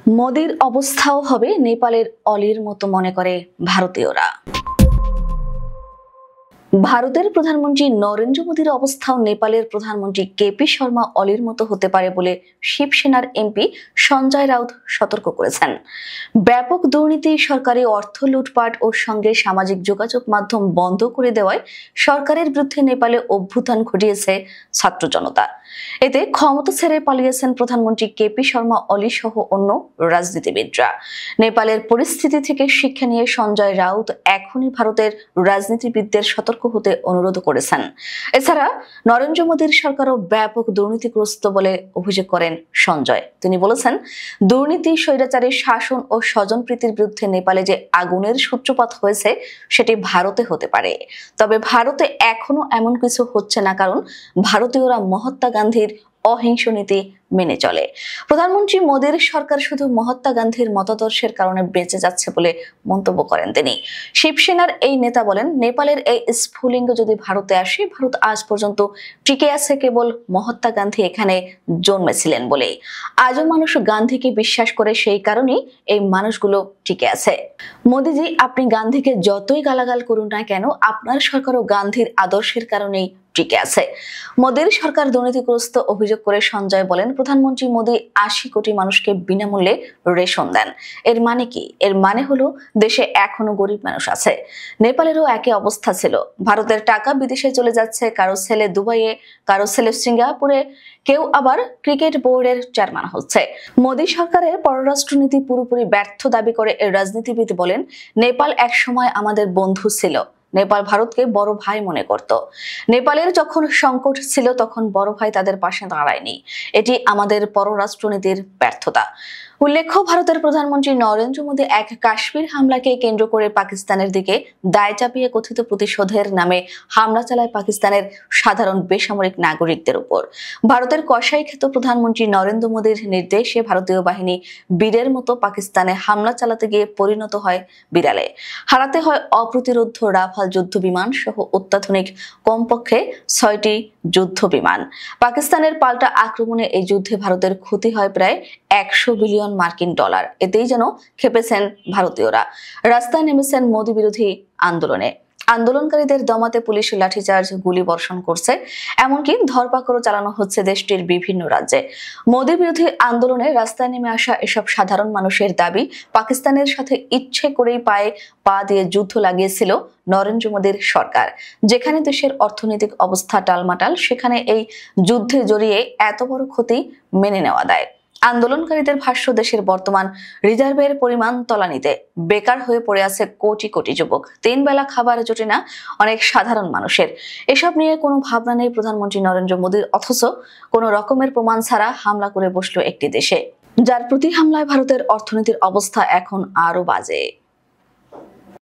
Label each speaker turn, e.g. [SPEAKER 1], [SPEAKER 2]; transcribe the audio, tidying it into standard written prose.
[SPEAKER 1] মোদির অবস্থাও হবে নেপালের অলির মতো মনে করে ভারতীয়রা। ভারতের প্রধানমন্ত্রী নরেন্দ্র মোদীর অবস্থাও নেপালের প্রধানমন্ত্রী কেপি শর্মা অলির মতো হতে পারে বলে শিবসেনার এমপি সঞ্জয় রাউত সতর্ক করেছেন। ব্যাপক দুর্নীতি, সরকারি অর্থ লুটপাট ও সঙ্গে সামাজিক যোগাযোগ মাধ্যম বন্ধ করে দেওয়ায় সরকারের বিরুদ্ধে নেপালে অভ্যুত্থান ঘটিয়েছে ছাত্র জনতা। এতে ক্ষমতা ছেড়ে পালিয়েছেন প্রধানমন্ত্রী কেপি শর্মা অলি সহ অন্য রাজনীতিবিদরা। নেপালের পরিস্থিতি থেকে শিক্ষা নিয়ে সঞ্জয় রাউত এখনই ভারতের রাজনীতিবিদদের সতর্ক হতে অনুরোধ করেছেন। এছাড়া নরেন্দ্র মোদীর সরকারও ব্যাপক দুর্নীতিগ্রস্ত বলে অভিযোগ করেন সঞ্জয়। তিনি বলেছেন, দুর্নীতি, স্বৈরাচারী শাসন ও স্বজনপ্রীতির বিরুদ্ধে নেপালে যে আগুনের সূত্রপাত হয়েছে সেটি ভারতে হতে পারে, তবে ভারতে এখনো এমন কিছু হচ্ছে না, কারণ ভারতীয়রা মহাত্মা গান্ধীর অহিংস নীতি মেনে চলে। প্রধানমন্ত্রী মোদীর সরকার শুধু মহাত্মা গান্ধীর মতাদর্শের কারণে বেঁচে যাচ্ছে বলে মন্তব্য করেন তিনি। শিবসেনার এই নেতা বলেন, নেপালের এই স্ফুলিঙ্গ যদি ভারতে আসে, ভারত আজ পর্যন্ত টিকে আছে কেবল মহাত্মা গান্ধী এখানে জন্মেছিলেন বলেই। আজও মানুষ গান্ধীকে বিশ্বাস করে, সেই কারণেই এই মানুষগুলো টিকে আছে। মোদীজি, আপনি গান্ধীকে যতই গালাগাল করুন না কেন, আপনার সরকারও গান্ধীর আদর্শের কারণেই টিকে আছে। মোদীর সরকার দুর্নীতিগ্রস্ত অভিযোগ করে সঞ্জয় বলেন, প্রধানমন্ত্রী মোদী 80 কোটি মানুষকে বিনামূল্যে রেশন দেন। এর মানে কি? এর মানে হলো দেশে এখনো গরিব মানুষ আছে। নেপালেরও একই অবস্থা ছিল। ভারতের টাকা বিদেশে চলে যাচ্ছে, কারো ছেলে দুবাইয়ে, কারো ছেলে সিঙ্গাপুরে, কেউ আবার ক্রিকেট বোর্ডের চেয়ারম্যান হচ্ছে। মোদী সরকারের পররাষ্ট্রনীতি পুরোপুরি ব্যর্থ দাবি করে এই রাজনীতিবিদ বলেন, নেপাল একসময় আমাদের বন্ধু ছিল। নেপাল ভারতকে বড় ভাই মনে করত। নেপালের যখন সংকট ছিল তখন বড় ভাই তাদের পাশে দাঁড়ায়নি। এটি আমাদের পররাষ্ট্রনীতির ব্যর্থতা। উল্লেখ্য, ভারতের প্রধানমন্ত্রী নরেন্দ্র মোদী এক কাশ্মীর হামলাকে কেন্দ্র করে পাকিস্তানের দিকে দায় চাপিয়ে কথিত প্রতিশোধের নামে হামলা চালায় পাকিস্তানের সাধারণ বেসামরিক নাগরিকদের উপর। ভারতের কসাইখ্যাত প্রধানমন্ত্রী নরেন্দ্র মোদীর নির্দেশে ভারতীয় বাহিনী বীরের মতো পাকিস্তানে হামলা চালাতে গিয়ে পরিণত হয় বিড়ালে। হারাতে হয় অপ্রতিরোধ রাফাল যুদ্ধ বিমান সহ অত্যাধুনিক কমপক্ষে 6টি যুদ্ধ বিমান। পাকিস্তানের পাল্টা আক্রমণে এই যুদ্ধে ভারতের ক্ষতি হয় প্রায় 100 বিলিয়ন মার্কিন ডলার। এতেই যেন খেপেছেন ভারতীয়রা। রাস্তায় নেমেছেন মোদী বিরোধী আন্দোলনে। আন্দোলনকারীদের দমাতে পুলিশ লাঠিচার্জ, গুলি বর্ষণ করছে, এমনকি ধরপাকড়ও চালানো হচ্ছে দেশটির বিভিন্ন রাজ্যে। মোদী বিরোধী আন্দোলনে রাস্তায় নেমে আসা এসব সাধারণ মানুষের দাবি, পাকিস্তানের সাথে ইচ্ছে করেই পায়ে পা দিয়ে যুদ্ধ লাগিয়েছিল নরেন্দ্র মোদীর সরকার। যেখানে দেশের অর্থনৈতিক অবস্থা টালমাটাল, সেখানে এই যুদ্ধে জড়িয়ে এত বড় ক্ষতি মেনে নেওয়া দায়। আন্দোলনকারীদের ভাষ্য, দেশের বর্তমান রিজার্ভের পরিমাণ তলানিতে, বেকার হয়ে পড়ে আছে কোটি কোটি যুবক, 3 বেলা খাবার জোটে না অনেক সাধারণ মানুষের। এসব নিয়ে কোনো ভাবনা নেই প্রধানমন্ত্রী নরেন্দ্র মোদীর, অথচ কোনো রকমের প্রমাণ ছাড়া হামলা করে বসলো একটি দেশে, যার প্রতি হামলায় ভারতের অর্থনীতির অবস্থা এখন আরো বাজে।